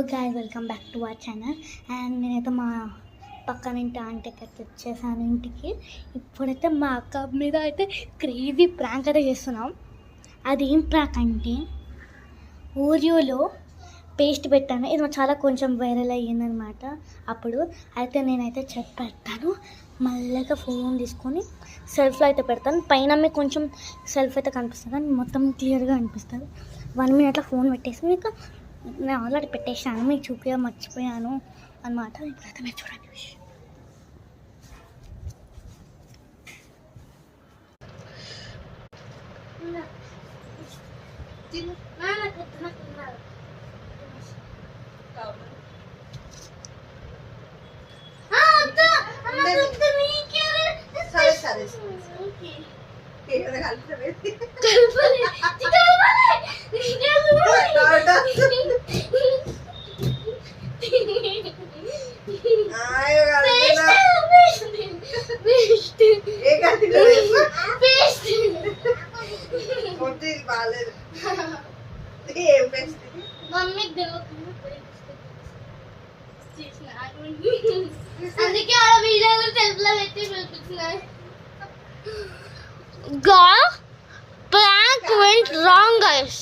Guys welcome back to our channel. And నేనైతే మా పక్కన ఇంటి ఆంటీకి అయితే వచ్చేసాను ఇంటికి. ఇప్పుడైతే మా అక్క మీద అయితే క్రేజీ ప్రాంక్ అయితే చేస్తున్నాం. అదేం ప్రాంక్ అంటే ఓరియోలో పేస్ట్ పెట్టాను. ఇది చాలా కొంచెం వైరల్ అయ్యిందనమాట. అప్పుడు అయితే నేనైతే పెడతాను, మళ్ళీ ఫోన్ తీసుకొని సెల్ఫ్లో అయితే పెడతాను. పైన మీకు కొంచెం సెల్ఫ్ అయితే కనిపిస్తుంది, కానీ మొత్తం క్లియర్గా అనిపిస్తుంది. 1 మినిట్లో ఫోన్ పెట్టేసి మీకు నేను ఆల్రెడీ పెట్టేసాను, మీకు చూపిగా మర్చిపోయాను అనమాట. ఇప్పుడైతే మీరు చూడండి. అందుకే ఆ వీడియోలు తెలుగులో పెట్టి చూపిస్తున్నాను. Prank went wrong guys.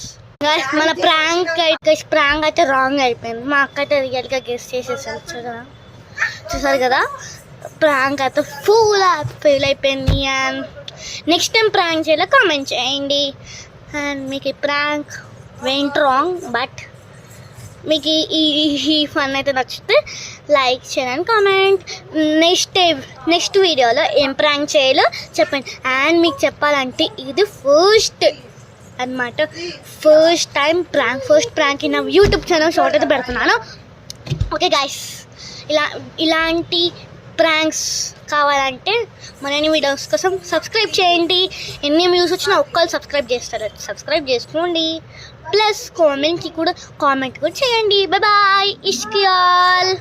మన ప్రాంక్ అయితే రాంగ్ అయిపోయింది. మా అక్క అయితే రియల్గా గెస్ట్ చేసేసారు చూసారు కదా. ప్రాంక్ అయితే ఫెయిల్ అయిపోయింది. అండ్ నెక్స్ట్ టైం ప్రాంక్ చేయాలో కామెంట్ చేయండి. అండ్ మీకు ఈ ప్రాంక్ వెంట్ రాంగ్, బట్ మీకు ఈ ఫన్ అయితే నచ్చితే లైక్ చేయండి, కామెంట్. నెక్స్ట్ వీడియోలో ఏం ప్రాంక్ చేయాలో చెప్పండి. అండ్ మీకు చెప్పాలంటే ఇది ఫస్ట్ అనమాట, ఫస్ట్ ప్రాంక్ నా యూట్యూబ్ ఛానల్ షార్ట్ అయితే పెడుతున్నాను. ఓకే గైస్, ఇలాంటి ప్రాంక్స్ కావాలంటే మరిన్ని వీడియోస్ కోసం సబ్స్క్రైబ్ చేయండి. ఎన్ని వ్యూస్ వచ్చినా ఒక్కరు సబ్స్క్రైబ్ చేస్తారు, సబ్స్క్రైబ్ చేసుకోండి. ప్లస్ కామెంట్ కూడా చేయండి. Bye bye, ఇష్కియాల్.